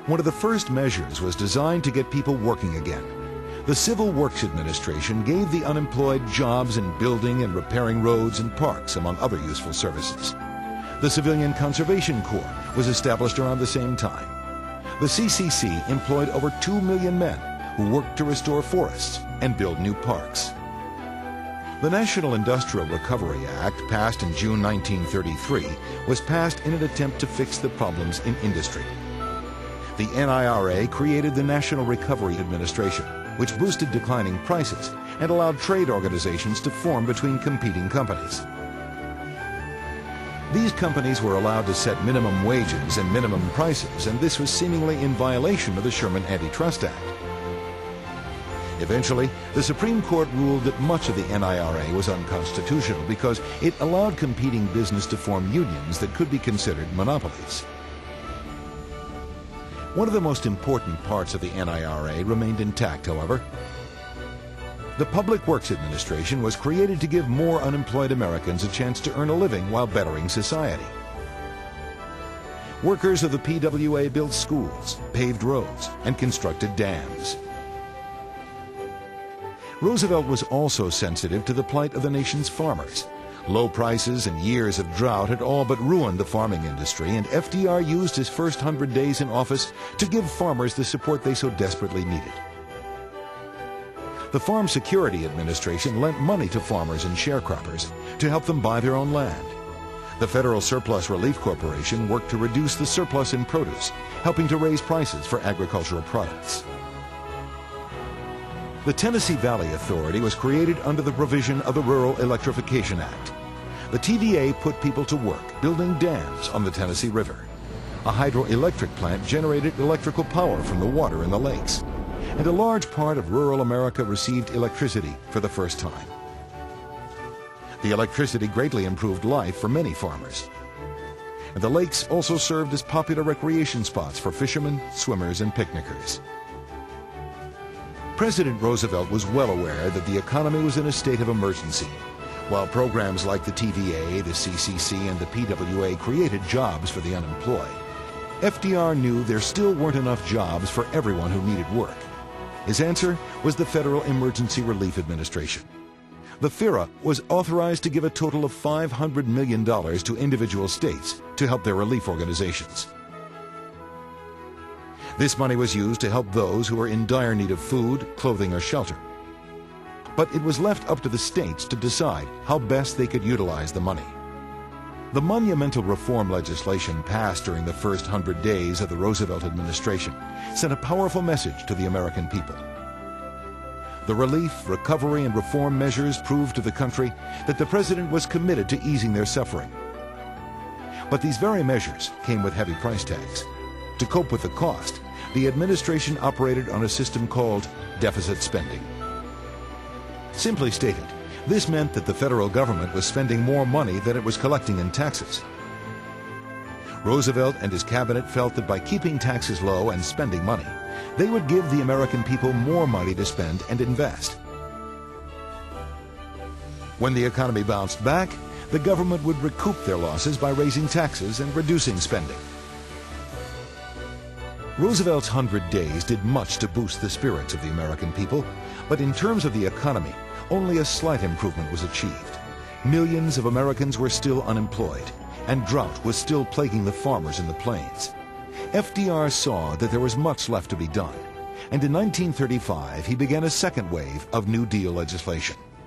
One of the first measures was designed to get people working again. The Civil Works Administration gave the unemployed jobs in building and repairing roads and parks, among other useful services. The Civilian Conservation Corps was established around the same time. The CCC employed over 2 million men who worked to restore forests and build new parks. The National Industrial Recovery Act, passed in June 1933, was passed in an attempt to fix the problems in industry. The NIRA created the National Recovery Administration, which boosted declining prices and allowed trade organizations to form between competing companies. These companies were allowed to set minimum wages and minimum prices, and this was seemingly in violation of the Sherman Antitrust Act. Eventually, the Supreme Court ruled that much of the NIRA was unconstitutional because it allowed competing business to form unions that could be considered monopolies. One of the most important parts of the NIRA remained intact, however. The Public Works Administration was created to give more unemployed Americans a chance to earn a living while bettering society. Workers of the PWA built schools, paved roads, and constructed dams. Roosevelt was also sensitive to the plight of the nation's farmers. Low prices and years of drought had all but ruined the farming industry, and FDR used his first 100 days in office to give farmers the support they so desperately needed. The Farm Security Administration lent money to farmers and sharecroppers to help them buy their own land. The Federal Surplus Relief Corporation worked to reduce the surplus in produce, helping to raise prices for agricultural products. The Tennessee Valley Authority was created under the provision of the Rural Electrification Act. The TVA put people to work building dams on the Tennessee River. A hydroelectric plant generated electrical power from the water in the lakes. And a large part of rural America received electricity for the first time. The electricity greatly improved life for many farmers. And the lakes also served as popular recreation spots for fishermen, swimmers, and picnickers. President Roosevelt was well aware that the economy was in a state of emergency. While programs like the TVA, the CCC, and the PWA created jobs for the unemployed, FDR knew there still weren't enough jobs for everyone who needed work. His answer was the Federal Emergency Relief Administration. The FERA was authorized to give a total of $500 million to individual states to help their relief organizations. This money was used to help those who were in dire need of food, clothing, or shelter. But it was left up to the states to decide how best they could utilize the money. The monumental reform legislation passed during the first 100 days of the Roosevelt administration sent a powerful message to the American people. The relief, recovery, and reform measures proved to the country that the president was committed to easing their suffering. But these very measures came with heavy price tags. To cope with the cost, the administration operated on a system called deficit spending. Simply stated, this meant that the federal government was spending more money than it was collecting in taxes. Roosevelt and his cabinet felt that by keeping taxes low and spending money, they would give the American people more money to spend and invest. When the economy bounced back, the government would recoup their losses by raising taxes and reducing spending. Roosevelt's 100 days did much to boost the spirits of the American people, but in terms of the economy, only a slight improvement was achieved. Millions of Americans were still unemployed, and drought was still plaguing the farmers in the plains. FDR saw that there was much left to be done, and in 1935 he began a second wave of New Deal legislation.